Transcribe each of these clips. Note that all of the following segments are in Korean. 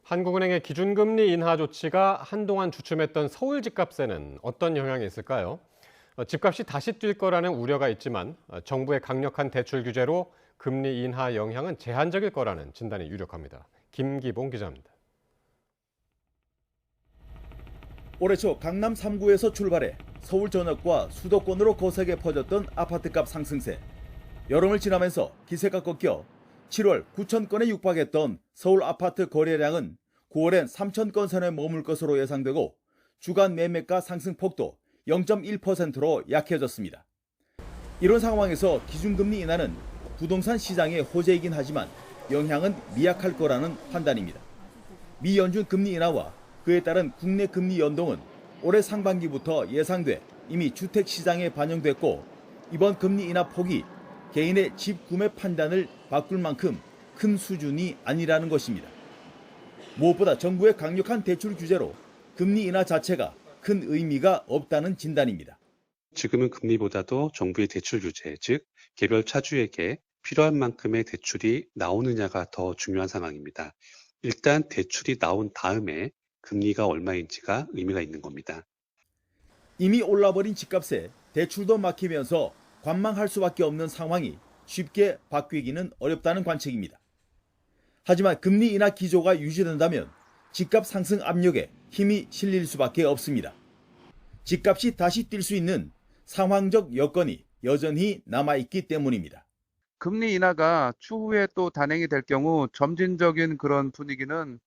한국은행의 기준금리 인하 조치가 한동안 주춤했던 서울 집값에는 어떤 영향이 있을까요? 집값이 다시 뛸 거라는 우려가 있지만 정부의 강력한 대출 규제로 금리 인하 영향은 제한적일 거라는 진단이 유력합니다. 김기봉 기자입니다. 올해 초 강남 3구에서 출발해 서울 전역과 수도권으로 거세게 퍼졌던 아파트값 상승세. 여름을 지나면서 기세가 꺾여 7월 9천 건에 육박했던 서울 아파트 거래량은 9월엔 3천 건 선에 머물 것으로 예상되고 주간 매매가 상승폭도 0.1%로 약해졌습니다. 이런 상황에서 기준금리 인하는 부동산 시장의 호재이긴 하지만 영향은 미약할 거라는 판단입니다. 미 연준 금리 인하와 그에 따른 국내 금리 연동은 올해 상반기부터 예상돼 이미 주택 시장에 반영됐고 이번 금리 인하 폭이 개인의 집 구매 판단을 바꿀 만큼 큰 수준이 아니라는 것입니다. 무엇보다 정부의 강력한 대출 규제로 금리 인하 자체가 큰 의미가 없다는 진단입니다. 지금은 금리보다도 정부의 대출 규제, 즉 개별 차주에게 필요한 만큼의 대출이 나오느냐가 더 중요한 상황입니다. 일단 대출이 나온 다음에 금리가 얼마인지가 의미가 있는 겁니다. 이미 올라버린 집값에 대출도 막히면서 관망할 수밖에 없는 상황이 쉽게 바뀌기는 어렵다는 관측입니다. 하지만 금리 인하 기조가 유지된다면 집값 상승 압력에 힘이 실릴 수밖에 없습니다. 집값이 다시 뛸 수 있는 상황적 여건이 여전히 남아있기 때문입니다. 금리 인하가 추후에 또 단행이 될 경우 점진적인 그런 분위기는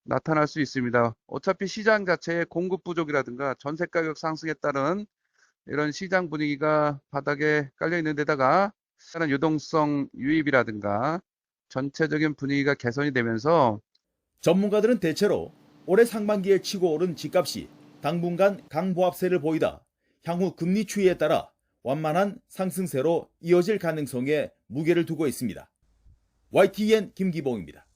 나타날 수 있습니다. 어차피 시장 자체의 공급 부족이라든가 전세 가격 상승에 따른 이런 시장 분위기가 바닥에 깔려 있는 데다가 유동성 유입이라든가 전체적인 분위기가 개선이 되면서 전문가들은 대체로 올해 상반기에 치고 오른 집값이 당분간 강보합세를 보이다 향후 금리 추이에 따라 완만한 상승세로 이어질 가능성에 무게를 두고 있습니다. YTN 김기봉입니다.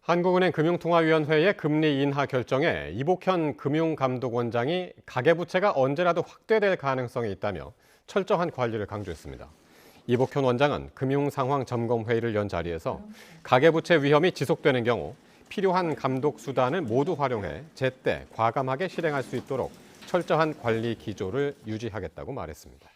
한국은행 금융통화위원회의 금리 인하 결정에 이복현 금융감독원장이 가계부채가 언제라도 확대될 가능성이 있다며 철저한 관리를 강조했습니다. 이복현 원장은 금융상황점검회의를 연 자리에서 가계부채 위험이 지속되는 경우 필요한 감독 수단을 모두 활용해 제때 과감하게 실행할 수 있도록 철저한 관리 기조를 유지하겠다고 말했습니다.